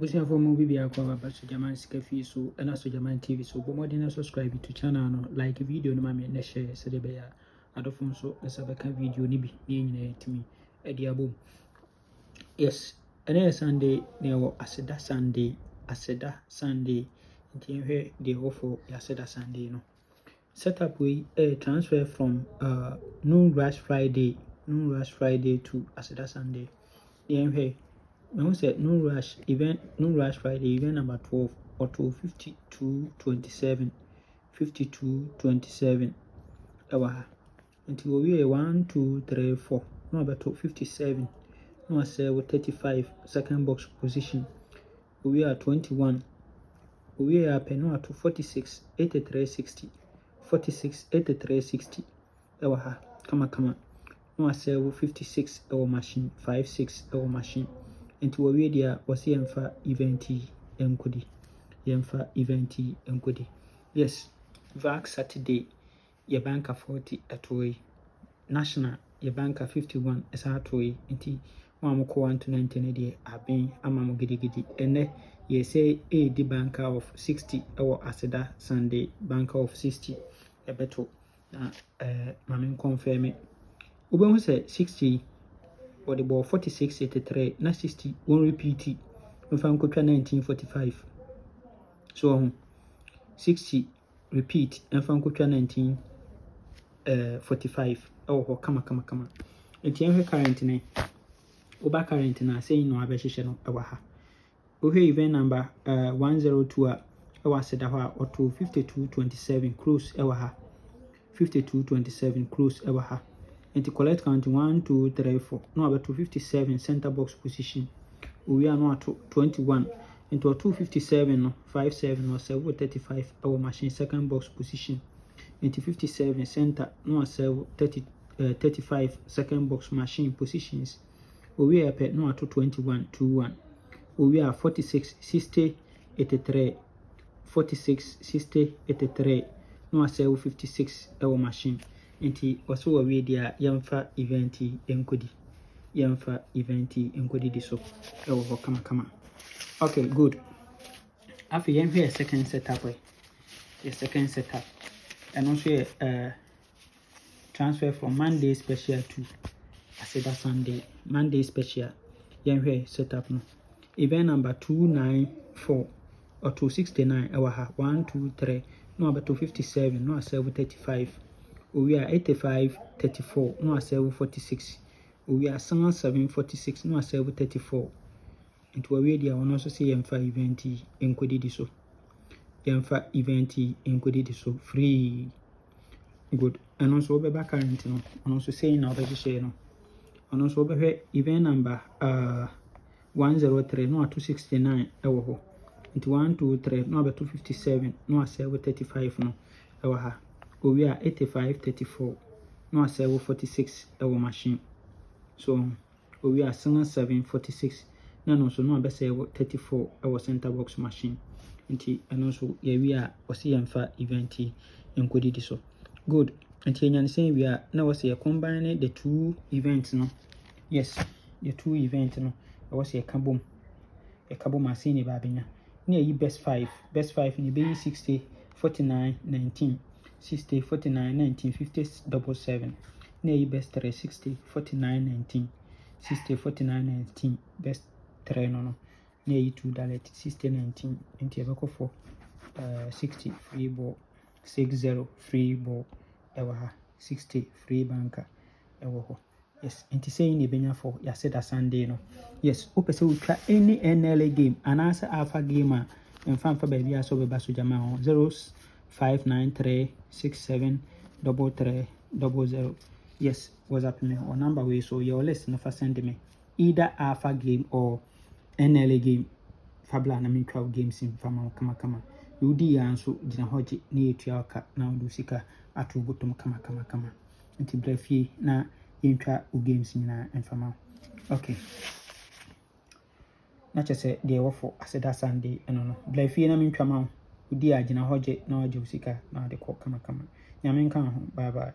Abusia for movie be akwa ba Sojaman Sika Fi so and Sojaman TV so but more than subscribe to channel no like video no ma me na share so de be ya adofo so na sabeka video ni bi ni nyina yetimi e dia bom. Yes, and Sunday near Aseda Sunday nti hwe de ofo Aseda Sunday no. Setup we a transfer from Noon Rush Friday to Aseda Sunday. Hwe I said Noon Rush Friday event number 12 or 5227 ewa until we 1 2 3 4 no about 57 no say 35 second box position we are 21 we are penal to 46 83 60 46 83 60 ewa kama no say 56 our machine 56 our machine into we dia was yemfa event enkodi yes vac Saturday your banker 40 atoi national your banker 51 esa atoi nti mo ko 1 to 19 dey aben amamo gidigidi ene ye say the banker of 60 our Aseda Sunday banker of 60 ebeto na mamen confirm Uben say 60 or the ball 46 83 na 60 one repeat mfa nkotwa 1945 so 60 repeat mfa nkotwa 1945 oh kama enti current ne oba current na say no abehye no ewa ha ohwe event number 102 a ewa Aseda ho a auto 5227 close ewa ha 5227 close ewa ha. Into collect count 1 2 3 4 no about 257 center box position we are not 21 into 257 no 57 or 735 our machine second box position into 57 center no 35 second box machine positions we are pet no 21 21 we are 46 60 83 46 60 83 no 56 our machine nti waso wa we dia yamfa event enkodi di so ewo ho kama okay good after yamfa second setup the second setup and also transfer from Monday special to Aseda Sunday Monday special yamfa setup no event number 294 or 269 ewa ha 1 2 3 no about 257 no 735 we are 85 34 no 746 we are 746 no 734 into we dia one also say yemfa event enkodi di so yemfa event enkodi di so free good and also be back current no and also say na obe share no and also be event number 103 no 269 ewo ho into 1 2 3 no 257 no 735 no ewo ha we are 85 34 no 746 our machine so we are 746 no so no be 34 our center box machine nti and also we are yemfa event enkodi di so good nti enyan say we are na was combine the two events no yes the two events no was kabom machine ba benya na yi best 5 ni be 60 49 19 60 49 19 50 77 na best 3 60 49 19 60 49 19 best 3 no na $2 60 19 into abeko for 60 free ball 60 free ball ewa 60 free banker ewa ho yes into saying e benya for Aseda Sunday no yes opese utwa any NLA game anasa alpha game a mfa baby aso be baso jama 0593673300 yes WhatsApp me or number way so your list no send me either alpha game or NLA game fabla na min 12 games in fama kama yudi ya nso gina hoje na yetua aka na odu sika atu botom kama nti brafie na yentwa o games nyina enfama okay na chese de wofo Aseda Sunday no brafie na min twa ma udi a gina hoje na oje sika na de ko kama nyame nka ho bye bye.